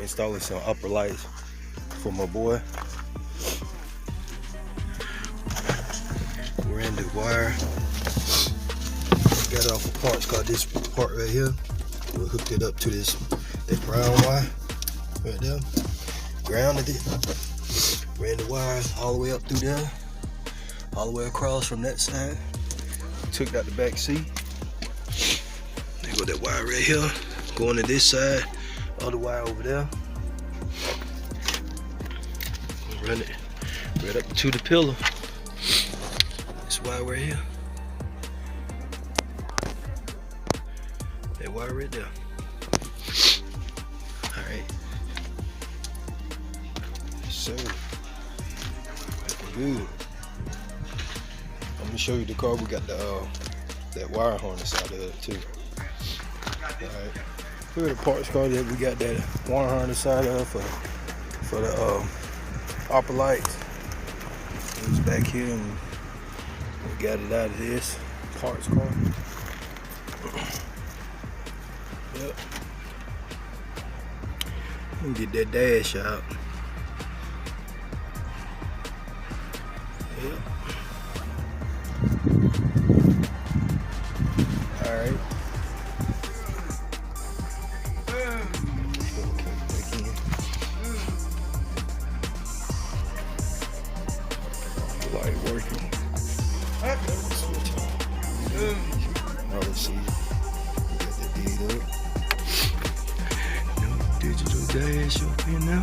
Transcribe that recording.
installing some upper lights for my boy. Ran the wire. Got it off a part. Got this part right here. We hooked it up to that brown wire right there. Grounded it. Ran the wire all the way up through there, all the way across from that side. Took out the back seat. There go that wire right here. Going to this side. Other wire over there. Run it right up to the pillar. This wire right here. That wire right there. Alright. Yes, sir. Looking good. I'm gonna show you the car. We got the that wire harness out of it too. Alright. Look at the parts car that we got that wire harness out of for the upper lights. It was back here and we got it out of this parts car. Yep. Let me get that dash out. Yep. Alright. Light working. Now let's see. Got the deed up. No digital dash up here now.